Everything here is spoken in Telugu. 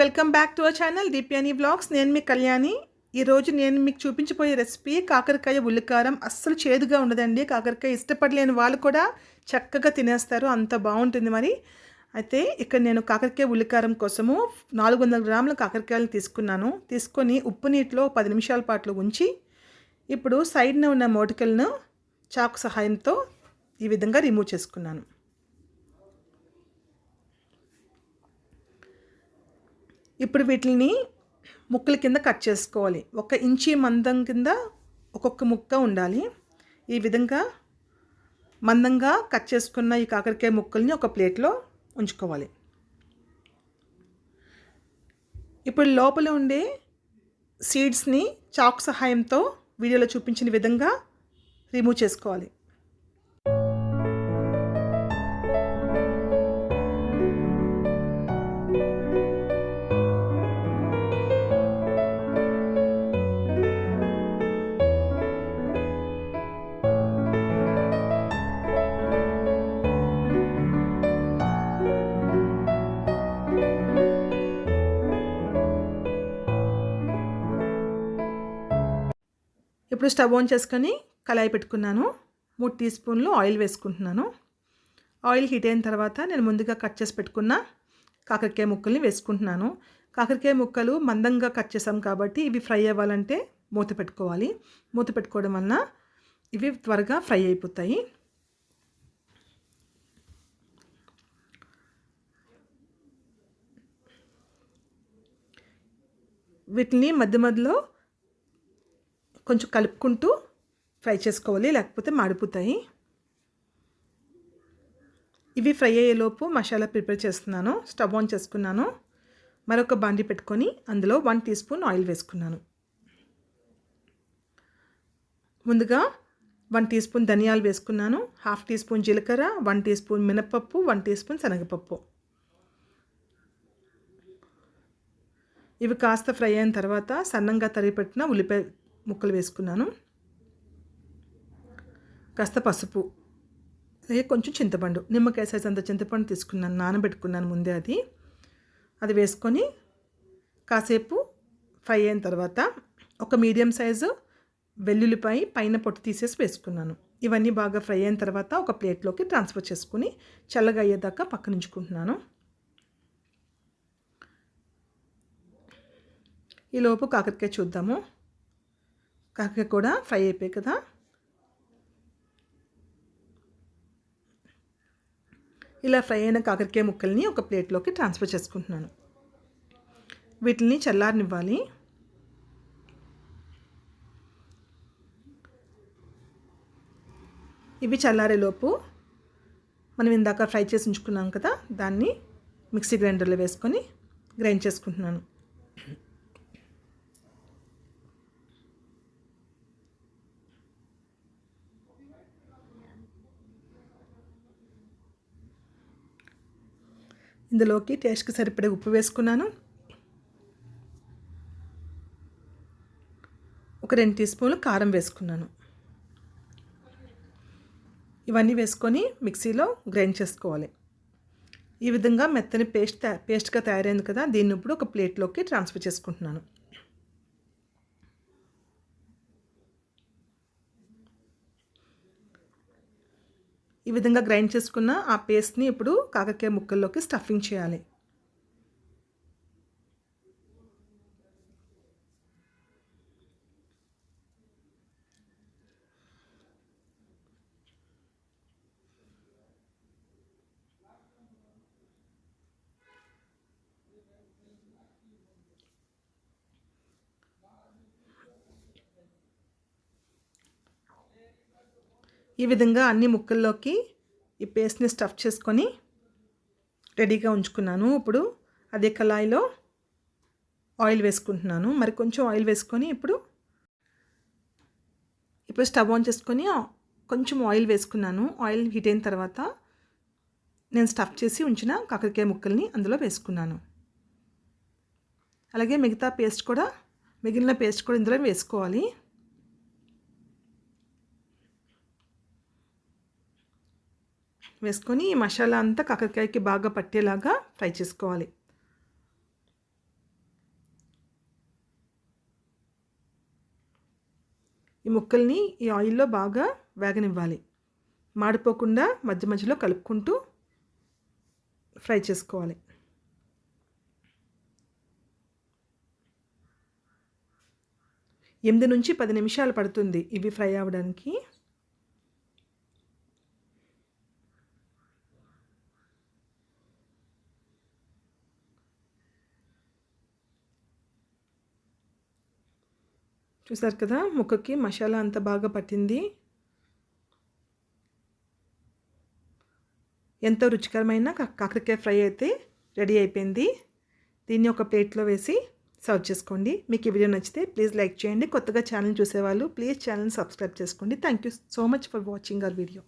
Welcome back to our channel Deepyani vlogs. నేను మీ కళ్యాణి. ఈరోజు నేను మీకు చూపించబోయే రెసిపీ కాకరకాయ ఉల్లికారం. అస్సలు చేదుగా ఉండదండి. కాకరకాయ ఇష్టపడలేని వాళ్ళు కూడా చక్కగా తినేస్తారు, అంత బాగుంటుంది. మరి అయితే ఇక్కడ నేను కాకరకాయ ఉల్లికారం కోసము 400 గ్రాముల కాకరకాయలు తీసుకొని ఉప్పు నీటిలో 10 నిమిషాల పాటు ఉంచి ఇప్పుడు సైడ్న ఉన్న మోటికలను చాకు సహాయంతో ఈ విధంగా రిమూవ్ చేసుకున్నాను. ఇప్పుడు వీటిని ముక్కల కింద కట్ చేసుకోవాలి. 1 ఇంచి మందం కింద ఒక్కొక్క ముక్క ఉండాలి. ఈ విధంగా మందంగా కట్ చేసుకున్న ఈ కాకరకాయ ముక్కల్ని ఒక ప్లేట్లో ఉంచుకోవాలి. ఇప్పుడు లోపల ఉండే సీడ్స్ని చాకు సహాయంతో వీడియోలో చూపించిన విధంగా రిమూవ్ చేసుకోవాలి. ఇప్పుడు స్టవ్ ఆన్ చేసుకొని కళాయి పెట్టుకున్నాను. 3 టీ స్పూన్లు ఆయిల్ వేసుకుంటున్నాను. ఆయిల్ హీట్ అయిన తర్వాత నేను ముందుగా కట్ చేసి పెట్టుకున్న కాకరకాయ ముక్కల్ని వేసుకుంటున్నాను. కాకరకాయ ముక్కలు మందంగా కట్ చేసాం కాబట్టి ఇవి ఫ్రై అవ్వాలంటే మూత పెట్టుకోవాలి. మూత పెట్టుకోవడం వలన ఇవి త్వరగా ఫ్రై అయిపోతాయి. వీటిని మధ్య మధ్యలో కొంచెం కలుపుకుంటూ ఫ్రై చేసుకోవాలి, లేకపోతే మాడిపోతాయి. ఇవి ఫ్రై అయ్యేలోపు మసాలా ప్రిపేర్ చేస్తున్నాను. స్టవ్ ఆన్ చేసుకున్నాను. మరొక బాండి పెట్టుకొని అందులో 1 టీ స్పూన్ ఆయిల్ వేసుకున్నాను. ముందుగా 1 టీ స్పూన్ ధనియాలు వేసుకున్నాను. 1/2 టీ స్పూన్ జీలకర్ర, 1 టీ స్పూన్ మినపప్పు, 1 టీ స్పూన్ శనగపప్పు. ఇవి కాస్త ఫ్రై అయిన తర్వాత సన్నంగా తరిగి పెట్టిన ఉల్లిపాయ ముక్కలు వేసుకున్నాను. కాస్త పసుపు, అలాగే కొంచెం చింతపండు, నిమ్మకాయ సైజ్ అంత చింతపండు తీసుకున్నాను, నానబెట్టుకున్నాను ముందే. అది వేసుకొని కాసేపు ఫ్రై అయిన తర్వాత ఒక మీడియం సైజు వెల్లుల్లిపాయ పైన పొట్టు తీసేసి వేసుకున్నాను. ఇవన్నీ బాగా ఫ్రై అయిన తర్వాత ఒక ప్లేట్లోకి ట్రాన్స్ఫర్ చేసుకుని చల్లగా అయ్యేదాకా పక్కన ఉంచుకుంటున్నాను. ఈలోపు కాకరకాయ చూద్దాము. కాకరకాయ కూడా ఫ్రై అయిపోయాయి కదా. ఇలా ఫ్రై అయిన కాకరకాయ ముక్కల్ని ఒక ప్లేట్లోకి ట్రాన్స్ఫర్ చేసుకుంటున్నాను. వీటిని చల్లారనివ్వాలి. ఇవి చల్లారేలోపు మనం ఇందాక ఫ్రై చేసి ఉంచుకున్నాం కదా, దాన్ని మిక్సీ గ్రైండర్లో వేసుకొని గ్రైండ్ చేసుకుంటున్నాను. ఇందులోకి టేస్ట్కి సరిపడే ఉప్పు వేసుకున్నాను. ఒక 2 టీ స్పూన్లు కారం వేసుకున్నాను. ఇవన్నీ వేసుకొని మిక్సీలో గ్రైండ్ చేసుకోవాలి. ఈ విధంగా మెత్తని పేస్ట్గా తయారైంది కదా. దీన్ని ఇప్పుడు ఒక ప్లేట్లోకి ట్రాన్స్ఫర్ చేసుకుంటున్నాను. ఈ విధంగా గ్రైండ్ చేసుకున్న ఆ పేస్ట్ని ఇప్పుడు కాకరకాయ ముక్కల్లోకి స్టఫింగ్ చేయాలి. ఈ విధంగా అన్ని ముక్కల్లోకి ఈ పేస్ట్ని స్టఫ్ చేసుకొని రెడీగా ఉంచుకున్నాను. ఇప్పుడు అదే కళాయిలో ఆయిల్ వేసుకుంటున్నాను. మరి కొంచెం ఆయిల్ వేసుకొని ఇప్పుడు స్టవ్ ఆన్ చేసుకొని కొంచెం ఆయిల్ వేసుకున్నాను. ఆయిల్ హీట్ అయిన తర్వాత నేను స్టఫ్ చేసి ఉంచిన కాకరకాయ ముక్కల్ని అందులో వేసుకున్నాను. అలాగే మిగిలిన పేస్ట్ కూడా ఇందులో వేసుకోవాలి. వేసుకొని ఈ మసాలా అంతా కాకరకాయకి బాగా పట్టేలాగా ఫ్రై చేసుకోవాలి. ఈ ముక్కల్ని ఈ ఆయిల్లో బాగా వేగనివ్వాలి. మాడిపోకుండా మధ్య మధ్యలో కలుపుకుంటూ ఫ్రై చేసుకోవాలి. ఎనిమిది నుంచి 10 నిమిషాలు పడుతుంది ఇవి ఫ్రై అవ్వడానికి. చూసారు కదా, ముక్కకి మసాలా అంతా బాగా పట్టింది. ఎంతో రుచికరమైన కాకరకాయ ఫ్రై అయితే రెడీ అయిపోయింది. దీన్ని ఒక ప్లేట్లో వేసి సర్వ్ చేసుకోండి. మీకు ఈ వీడియో నచ్చితే ప్లీజ్ లైక్ చేయండి. కొత్తగా ఛానల్ చూసేవాళ్ళు ప్లీజ్ ఛానల్ సబ్స్క్రైబ్ చేసుకోండి. Thank you so much for watching our video.